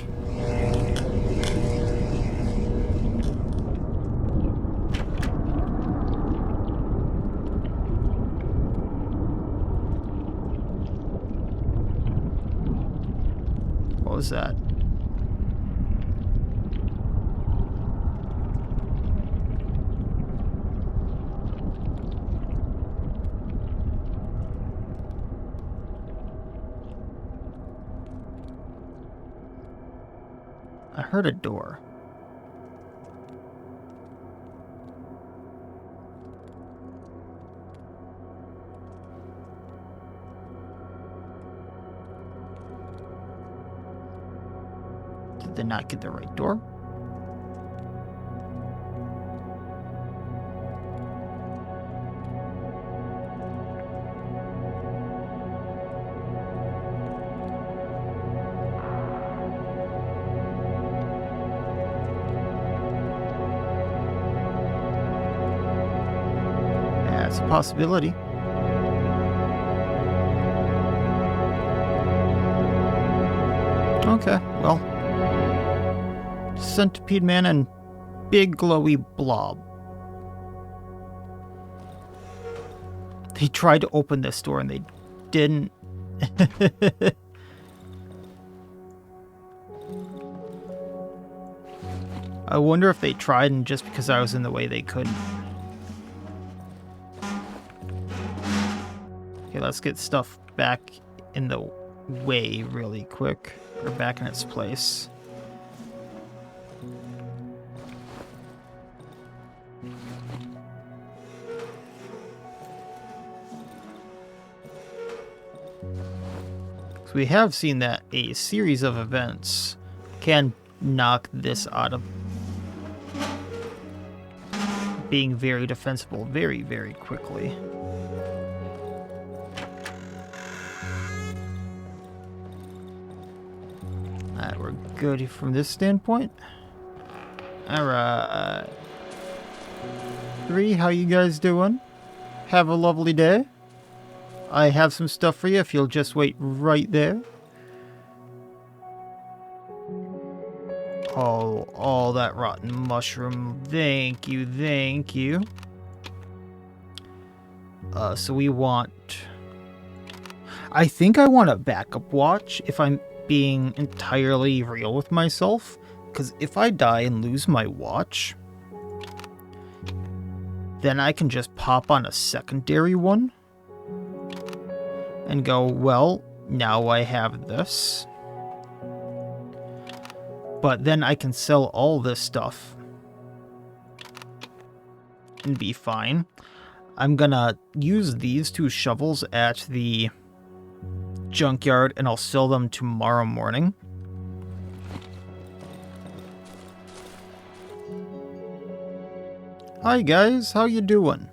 Speaker 1: What was that? I heard a door. Did they not get the right door? That's a possibility. Okay, well. Centipede man and big glowy blob. They tried to open this door and they didn't. I wonder if they tried and just because I was in the way they couldn't. Okay, let's get stuff back in the way really quick. Or back in its place. So we have seen that a series of events can knock this out of being very defensible very, very quickly. Alright, we're good from this standpoint. Alright. 3, how you guys doing? Have a lovely day. I have some stuff for you if you'll just wait right there. Oh, all that rotten mushroom. Thank you, thank you. So we want... I think I want a backup watch, if I'm being entirely real with myself. Because if I die and lose my watch, then I can just pop on a secondary one. And go, well, now I have this. But then I can sell all this stuff and be fine. I'm gonna use these 2 shovels at the junkyard and I'll sell them tomorrow morning. Hi guys, how you doing?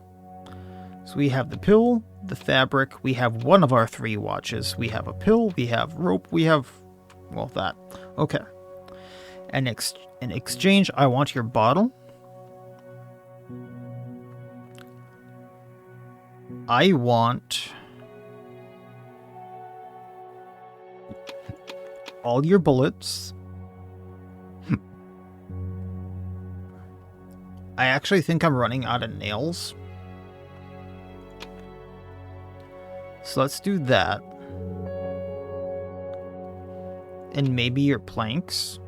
Speaker 1: So we have the pill, the fabric, we have one of our 3 watches. We have a pill, we have rope, we have, well, that. Okay. And in exchange, I want your bottle. I want all your bullets. I actually think I'm running out of nails. So let's do that. And maybe your planks.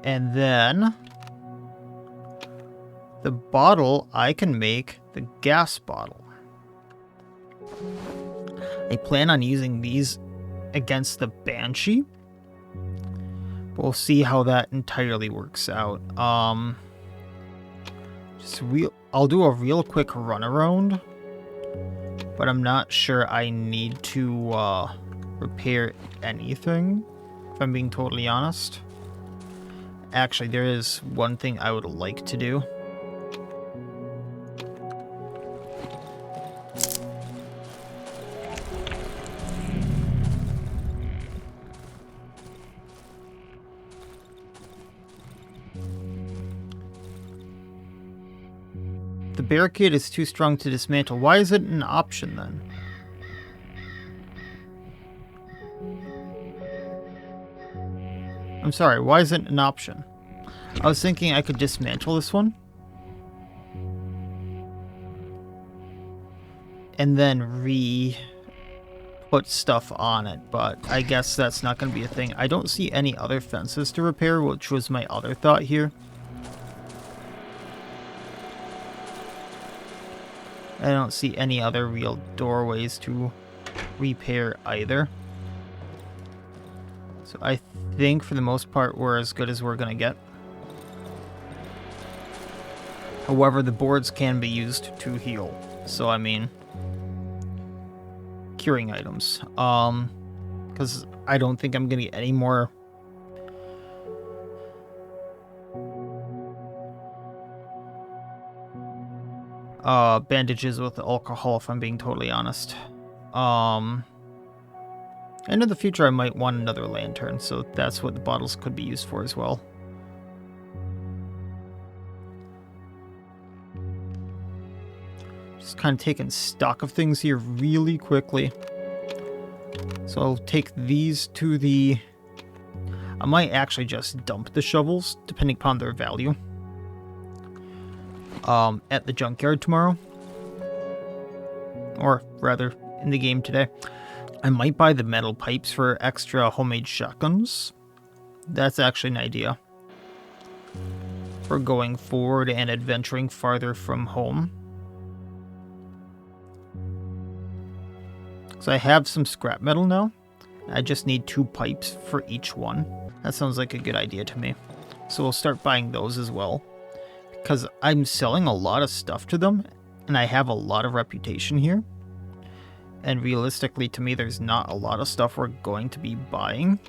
Speaker 1: And then the bottle, I can make the gas bottle. I plan on using these against the Banshee. We'll see how that entirely works out. I'll do a real quick run around, but I'm not sure I need to repair anything, if I'm being totally honest. Actually, there is one thing I would like to do. The barricade is too strong to dismantle. Why is it an option then? I'm sorry, why is it an option? I was thinking I could dismantle this one. And then put stuff on it, but I guess that's not going to be a thing. I don't see any other fences to repair, which was my other thought here. I don't see any other real doorways to repair either. So I think for the most part we're as good as we're going to get. However, the boards can be used to heal. So I mean, curing items. Because I don't think I'm going to get any more bandages with alcohol, if I'm being totally honest. And in the future I might want another lantern, so that's what the bottles could be used for as well. Just kind of taking stock of things here really quickly. So I'll take these to the... I might actually just dump the shovels, depending upon their value. At the junkyard tomorrow. Or rather, in the game today. I might buy the metal pipes for extra homemade shotguns. that's actually an idea for going forward and adventuring farther from home. So I have some scrap metal now. I just need 2 pipes for each one. That sounds like a good idea to me. So we'll start buying those as well, because I'm selling a lot of stuff to them, and I have a lot of reputation here. And realistically, to me, there's not a lot of stuff we're going to be buying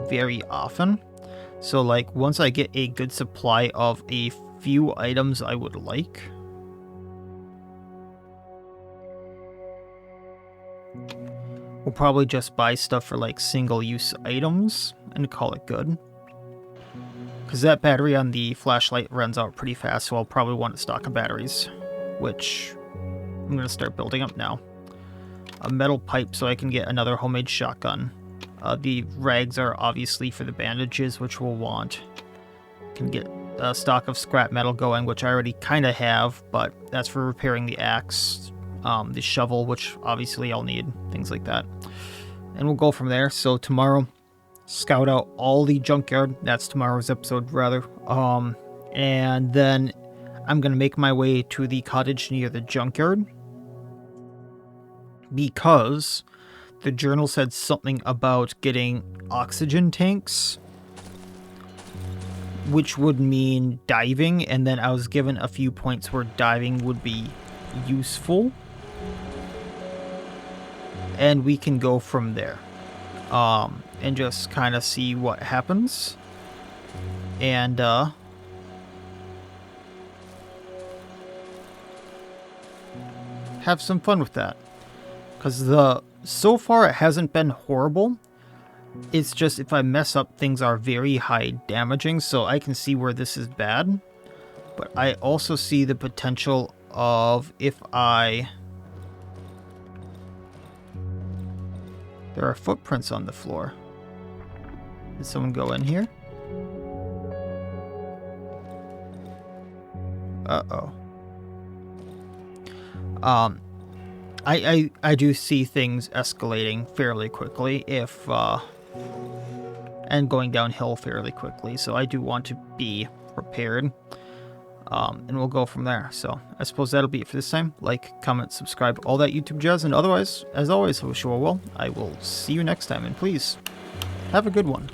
Speaker 1: very often. So like, once I get a good supply of a few items I would like, we'll probably just buy stuff for like single-use items and call it good. Because that battery on the flashlight runs out pretty fast, so I'll probably want a stock of batteries, which I'm going to start building up now. A metal pipe so I can get another homemade shotgun. The rags are obviously for the bandages, which we'll want. Can get a stock of scrap metal going, which I already kind of have, but that's for repairing the axe. The shovel, which obviously I'll need, things like that. And we'll go from there. So tomorrow, scout out all the junkyard. That's tomorrow's episode, rather. And then I'm going to make my way to the cottage near the junkyard, because the journal said something about getting oxygen tanks, which would mean diving, and then I was given a few points where diving would be useful. And we can go from there. And just kind of see what happens. And, have some fun with that. Because so far it hasn't been horrible. It's just if I mess up, things are very high damaging, so I can see where this is bad. But I also see the potential of if I... There are footprints on the floor. Did someone go in here? Uh-oh. I do see things escalating fairly quickly if, and going downhill fairly quickly, so I do want to be prepared. And we'll go from there. So I suppose that'll be it for this time. Like, comment, subscribe, all that YouTube jazz, and otherwise, as always, I wish you all well. I will see you next time, and please, have a good one.